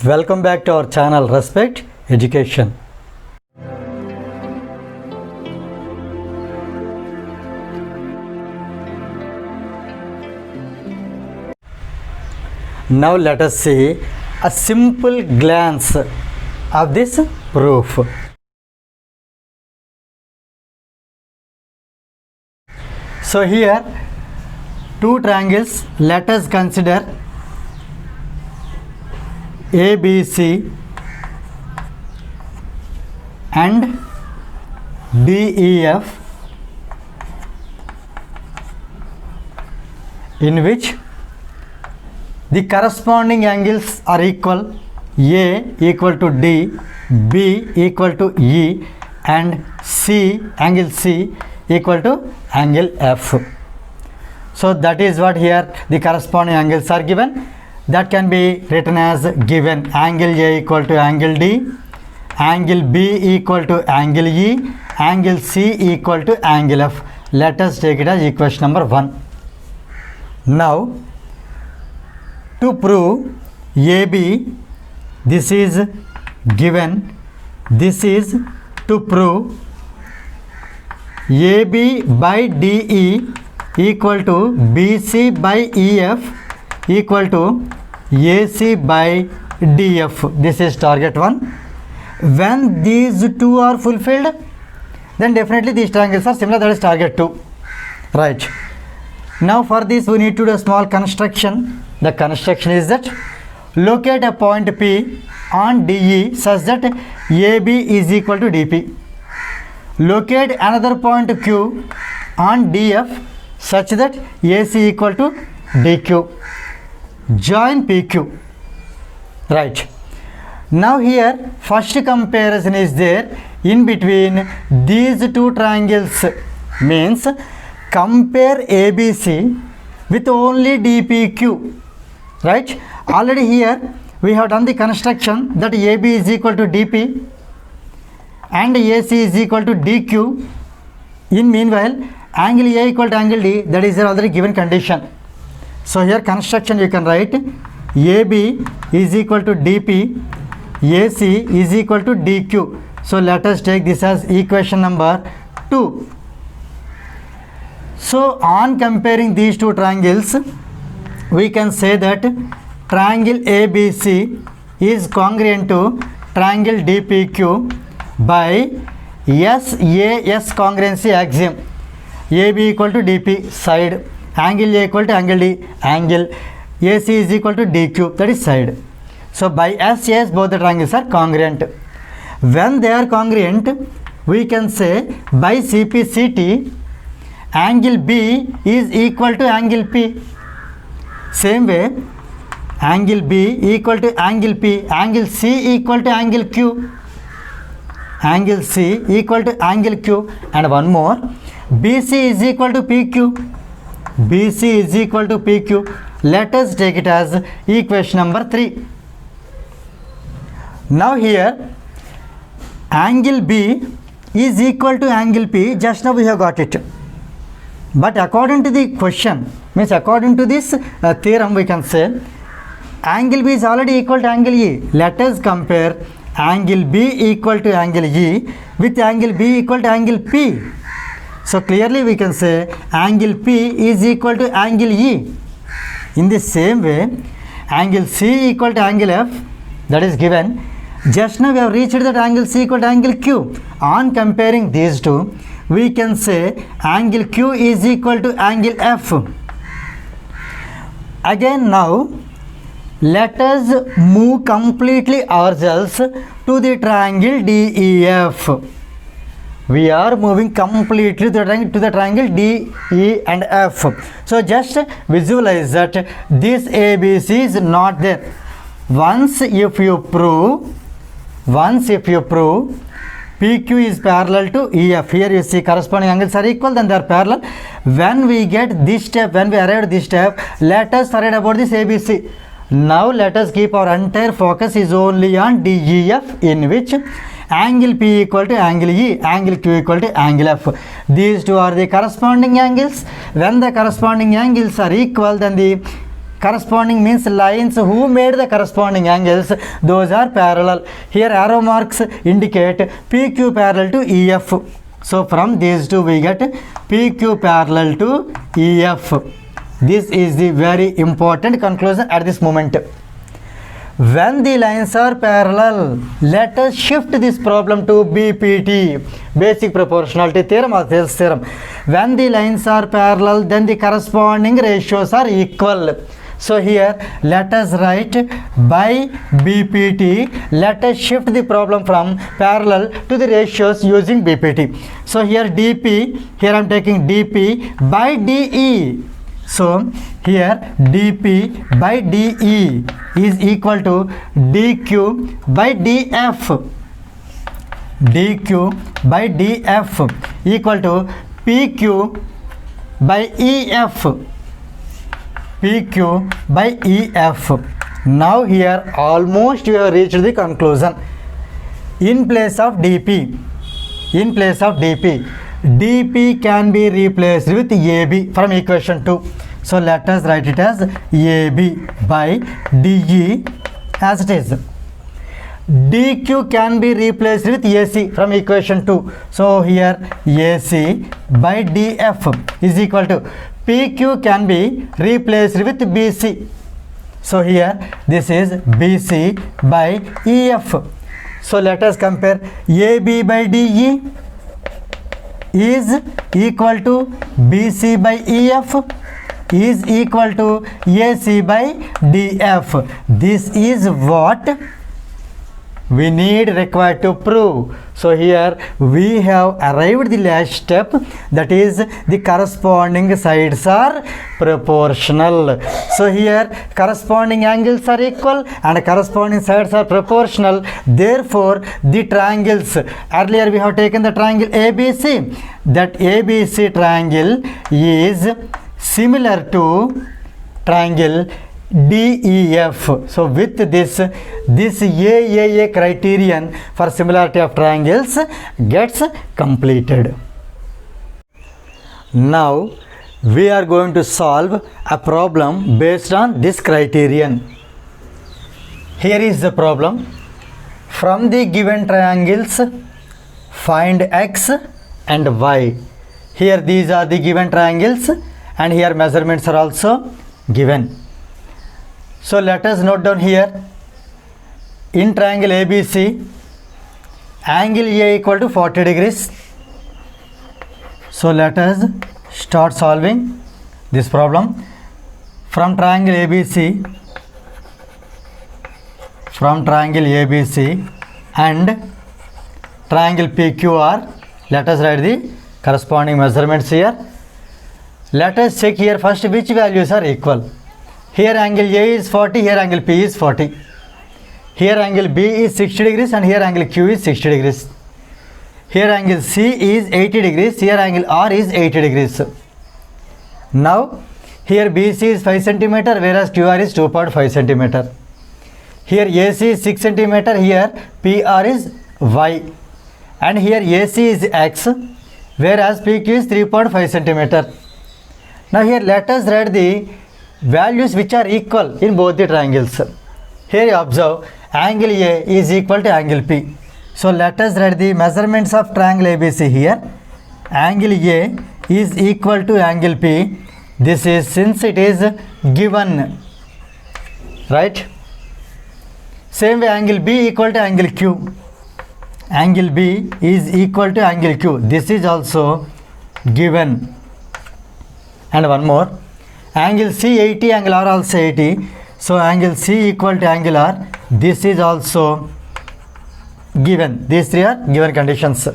Welcome back to our channel Respect Education. Now let us see a simple glance of this proof. So here two triangles, let us consider ABC and DEF, in which the corresponding angles are equal. A equal to D, B equal to E, and C, angle C equal to angle F. So that is what here the corresponding angles are given. That can be written as given: angle A equal to angle D, angle B equal to angle E, angle C equal to angle F. Let us take it as equation number 1. Now to prove AB, this is given. This is to prove AB by DE equal to BC by EF equal to AC by DF. This is target 1. When these two are fulfilled, then definitely these triangles are similar. That is target 2. Right. Now for this we need to do a small construction. The construction is that locate a point P on DE such that AB is equal to DP. Locate another point Q on DF such that AC equal to DQ. Join PQ. Right. Now here first comparison is there in between these two triangles, means compare ABC with only DPQ. Right. Already here we have done the construction that AB is equal to DP and AC is equal to DQ. In meanwhile, angle A equal to angle D, that is already given condition. So here construction you can write AB is equal to DP, AC is equal to DQ. So let us take this as equation number 2. So on comparing these two triangles, we can say that triangle ABC is congruent to triangle DPQ by SAS congruency axiom. AB equal to DP, side, angle A equal to angle D, angle, AC is equal to DQ, that is side. So by SAS both the triangles are congruent. When they are congruent, we can say by CPCT angle B is equal to angle P. Same way, angle B equal to angle P, angle C equal to angle Q, angle C equal to angle Q, and one more, BC is equal to PQ. BC is equal to PQ. Let us take it as equation number 3. Now here angle B is equal to angle P. Just now we have got it. But according to the question, means according to this theorem, we can say angle B is already equal to angle E. Let us compare angle B equal to angle E with angle B equal to angle P. So clearly we can say angle P is equal to angle E. In the same way, angle C equal to angle F, that is given. Just now we have reached that angle C equal to angle Q. On comparing these two, we can say angle Q is equal to angle F. Again now, let us move completely ourselves to the triangle DEF. We are moving completely to the triangle D, E and F. So just visualize that this ABC is not there. Once if you prove PQ is parallel to EF, here you see corresponding angles are equal, then they are parallel. When we get this step, when we arrive at this step, let us forget about this ABC. Now let us keep our entire focus is only on DEF, in which angle P equal to angle E, angle Q equal to angle F. These two are the corresponding angles. When the corresponding angles are equal, then the corresponding means lines who made the corresponding angles, those are parallel. Here arrow marks indicate PQ parallel to EF. So from these two we get PQ parallel to EF. This is the very important conclusion at this moment. When the lines are parallel, let us shift this problem to BPT, basic proportionality theorem or Thales theorem. When the lines are parallel, then the corresponding ratios are equal. So here let us write by BPT, let us shift the problem from parallel to the ratios using BPT. So here DP, here I am taking DP by DE. So here dP by dE is equal to dQ by dF. dQ by dF equal to PQ by EF. PQ by EF. Now here almost you have reached the conclusion. In place of dP, dP can be replaced with AB from equation 2. So let us write it as AB by DE as it is. DQ can be replaced with AC from equation 2. So here AC by DF is equal to PQ can be replaced with BC. So here this is BC by EF. So let us compare AB by DE is equal to BC by EF is equal to AC by DF. This is what we required to prove. So here we have arrived the last step, that is the corresponding sides are proportional. So here corresponding angles are equal and corresponding sides are proportional. Therefore the triangles, earlier we have taken the triangle ABC, that ABC triangle is similar to triangle DEF. So with this AAA criterion for similarity of triangles gets completed. Now we are going to solve a problem based on this criterion. Here is the problem. From the given triangles, find X and Y. Here these are the given triangles and here measurements are also given. So let us note down here, in triangle ABC, angle A equal to 40 degrees. So let us start solving this problem. From triangle ABC and triangle PQR, let us write the corresponding measurements here. Let us check here first which values are equal. Here angle A is 40, here angle P is 40. Here angle B is 60 degrees and here angle Q is 60 degrees. Here angle C is 80 degrees, here angle R is 80 degrees. Now here BC is 5 cm whereas QR is 2.5 cm. Here AC is 6 cm, here PR is Y. And here AC is X whereas PQ is 3.5 cm. Now here let us write the values which are equal in both the triangles. Here you observe angle A is equal to angle P. So let us write the measurements of triangle ABC here. Angle A is equal to angle P. This is since it is given, right? Same way angle B equal to angle Q. Angle B is equal to angle Q. This is also given. And one more. Angle C 80, angle R also 80. So angle C equal to angle R. This is also given. These three are given conditions.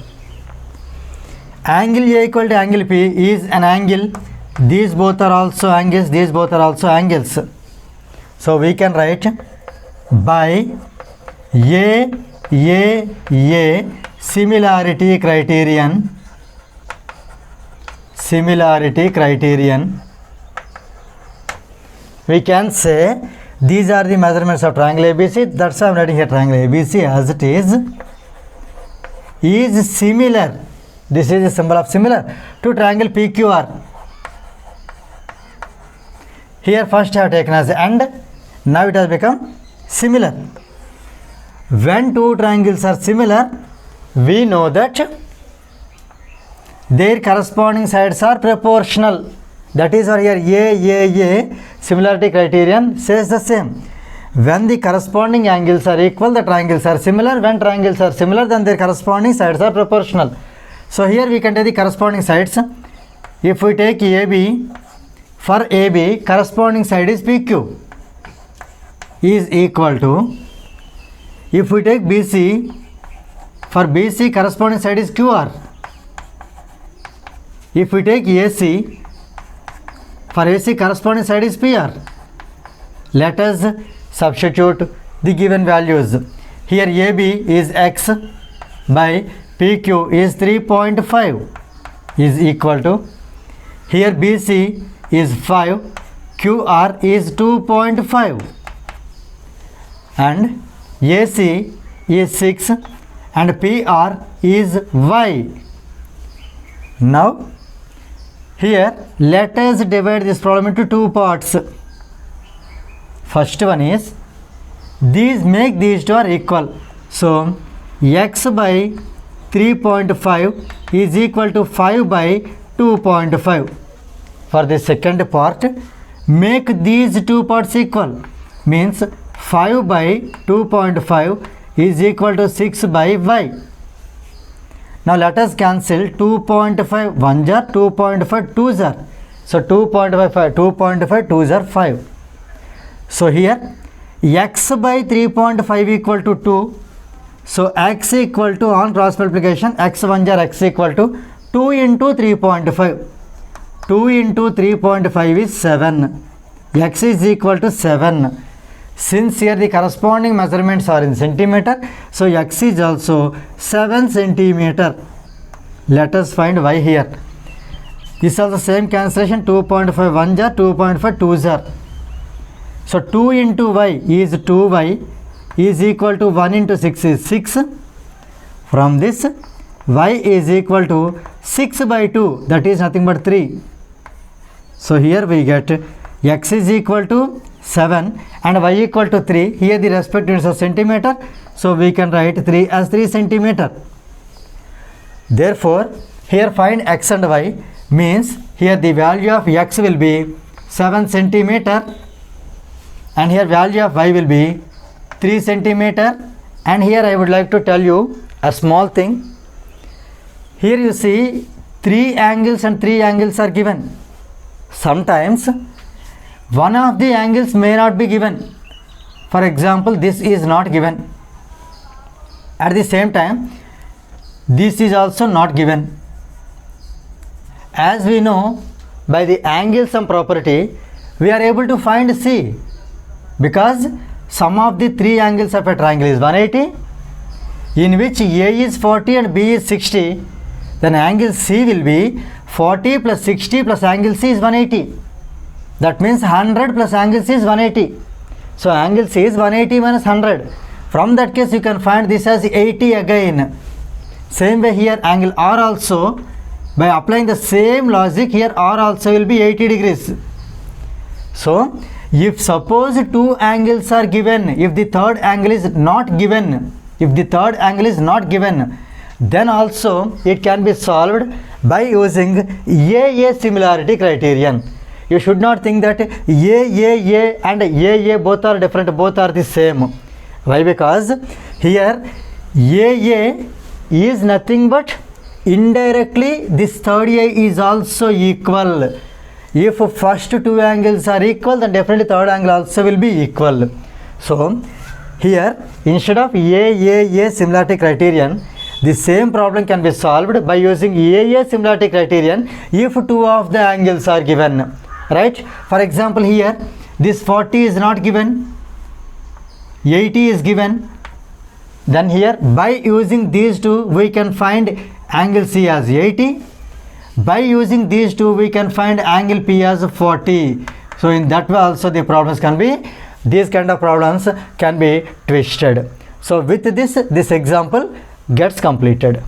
Angle A equal to angle P is an angle. These both are also angles. These both are also angles. So we can write by A similarity criterion. We can say these are the measurements of triangle ABC. That's why I am writing here triangle ABC as it is similar. This is the symbol of similar to triangle PQR. Here first I have taken as and, now it has become similar. When two triangles are similar, we know that their corresponding sides are proportional. That is why here A, similarity criterion says the same. When the corresponding angles are equal, the triangles are similar. When triangles are similar, then their corresponding sides are proportional. So here we can take the corresponding sides. If we take AB, for AB, corresponding side is PQ is equal to, if we take BC, for BC, corresponding side is QR. If we take AC, for AC, corresponding side is PR. Let us substitute the given values. Here AB is X by PQ is 3.5 is equal to, here BC is 5, QR is 2.5 and AC is 6 and PR is Y. Now here let us divide this problem into two parts. First one is, make these two are equal. So X by 3.5 is equal to 5 by 2.5. For the second part, make these two parts equal. Means 5 by 2.5 is equal to 6 by Y. Now let us cancel 2.5 1 jar, 2.5 2 jar. So 2.5 2 jar 5. So here X by 3.5 equal to 2. So X equal to, on cross multiplication, X 1 jar X equal to 2 into 3.5. 2 into 3.5 is 7. X is equal to 7. Since here the corresponding measurements are in centimeter, so X is also 7 centimeter. Let us find Y here. This is also same cancellation, 2.5 1 jar, 2.5 2 jar. So 2 into Y is 2Y is equal to 1 into 6 is 6. From this, Y is equal to 6 by 2, that is nothing but 3. So here we get X is equal to 7 and Y equal to 3. Here the respective units are centimeter, so we can write 3 as 3 centimeter. Therefore, here find X and Y means here the value of X will be 7 centimeter and here value of Y will be 3 centimeter. And here I would like to tell you a small thing. Here you see 3 angles and 3 angles are given. Sometimes one of the angles may not be given. For example, this is not given. At the same time, this is also not given. As we know, by the angle sum property, we are able to find C, because sum of the 3 angles of a triangle is 180, in which A is 40 and B is 60. Then angle C will be 40 plus 60 plus angle C is 180. That means 100 plus angle C is 180. So angle C is 180 minus 100. From that case, you can find this as 80 again. Same way here, angle R also, by applying the same logic, here R also will be 80 degrees. So if suppose 2 angles are given, if the third angle is not given, then also it can be solved by using AA similarity criterion. You should not think that AA and AA both are different, both are the same. Why? Because here AA is nothing but indirectly this third A is also equal. If first 2 angles are equal, then definitely third angle also will be equal. So here instead of AA similarity criterion, the same problem can be solved by using AA similarity criterion if 2 of the angles are given. Right? For example, here this 40 is not given, 80 is given. Then here by using these two we can find angle C as 80. By using these two we can find angle P as 40. So in that way also the problems can be, these kind of problems can be twisted. So with this example gets completed.